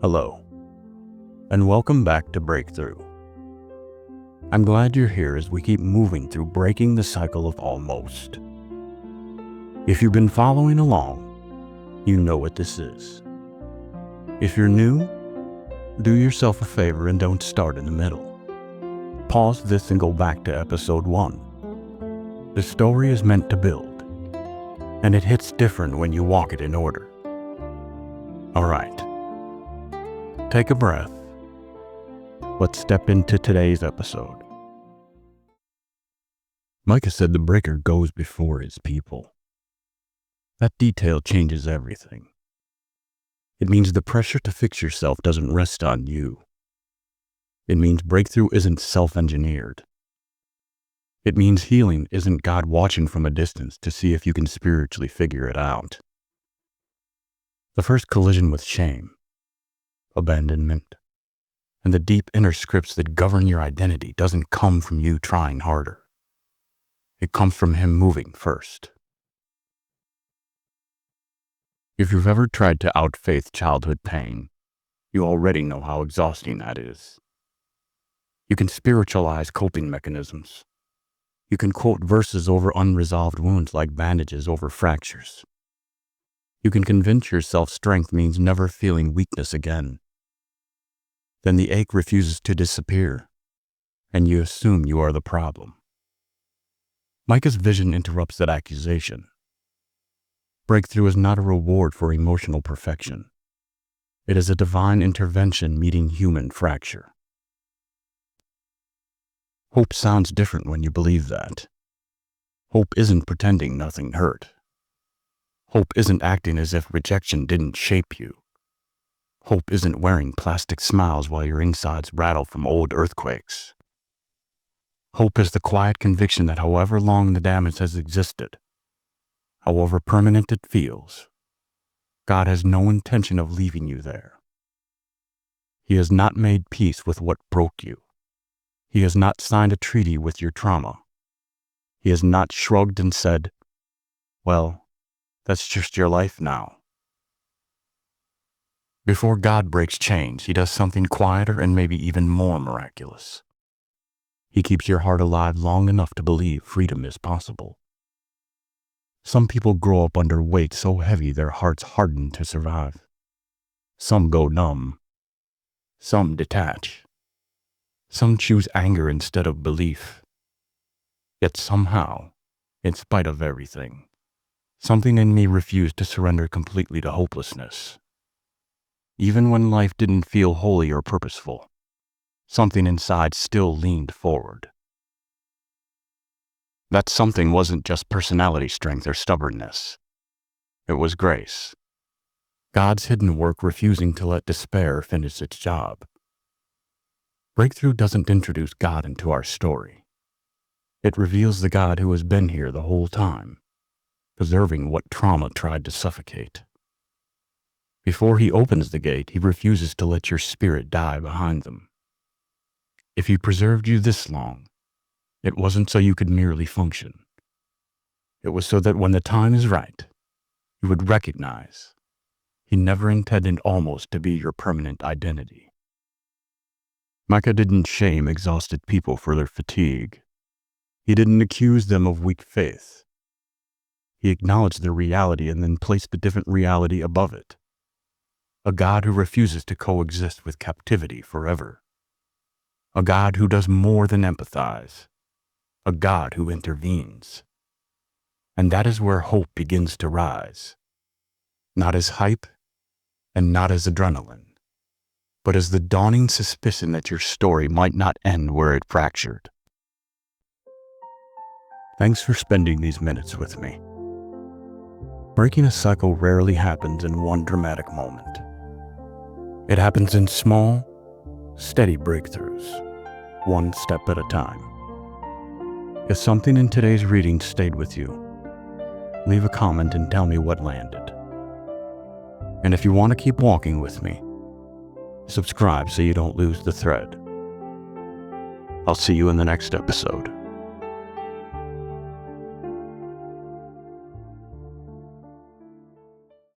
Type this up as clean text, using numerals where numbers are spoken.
Hello, and welcome back to Breakthrough. I'm glad you're here as we keep moving through breaking the cycle of almost. If you've been following along, you know what this is. If you're new, do yourself a favor and don't start in the middle. Pause this and go back to episode 1. The story is meant to build, and it hits different when you walk it in order. All right. Take a breath. Let's step into today's episode. Micah said the breaker goes before his people. That detail changes everything. It means the pressure to fix yourself doesn't rest on you. It means breakthrough isn't self-engineered. It means healing isn't God watching from a distance to see if you can spiritually figure it out. The first collision with shame, abandonment, and the deep inner scripts that govern your identity doesn't come from you trying harder. It comes from Him moving first. If you've ever tried to outfaith childhood pain, you already know how exhausting that is. You can spiritualize coping mechanisms. You can quote verses over unresolved wounds like bandages over fractures. You can convince yourself strength means never feeling weakness again. Then the ache refuses to disappear, and you assume you are the problem. Micah's vision interrupts that accusation. Breakthrough is not a reward for emotional perfection. It is a divine intervention meeting human fracture. Hope sounds different when you believe that. Hope isn't pretending nothing hurt. Hope isn't acting as if rejection didn't shape you. Hope isn't wearing plastic smiles while your insides rattle from old earthquakes. Hope is the quiet conviction that however long the damage has existed, however permanent it feels, God has no intention of leaving you there. He has not made peace with what broke you. He has not signed a treaty with your trauma. He has not shrugged and said, "Well, that's just your life now." Before God breaks chains, He does something quieter and maybe even more miraculous. He keeps your heart alive long enough to believe freedom is possible. Some people grow up under weight so heavy their hearts harden to survive. Some go numb. Some detach. Some choose anger instead of belief. Yet somehow, in spite of everything, something in me refused to surrender completely to hopelessness. Even when life didn't feel holy or purposeful, something inside still leaned forward. That something wasn't just personality strength or stubbornness. It was grace. God's hidden work refusing to let despair finish its job. Breakthrough doesn't introduce God into our story. It reveals the God who has been here the whole time, preserving what trauma tried to suffocate. Before He opens the gate, He refuses to let your spirit die behind them. If He preserved you this long, it wasn't so you could merely function. It was so that when the time is right, you would recognize He never intended almost to be your permanent identity. Micah didn't shame exhausted people for their fatigue. He didn't accuse them of weak faith. He acknowledged their reality and then placed a different reality above it. A God who refuses to coexist with captivity forever. A God who does more than empathize. A God who intervenes. And that is where hope begins to rise. Not as hype and not as adrenaline, but as the dawning suspicion that your story might not end where it fractured. Thanks for spending these minutes with me. Breaking a cycle rarely happens in one dramatic moment. It happens in small, steady breakthroughs, one step at a time. If something in today's reading stayed with you, leave a comment and tell me what landed. And if you want to keep walking with me, subscribe so you don't lose the thread. I'll see you in the next episode.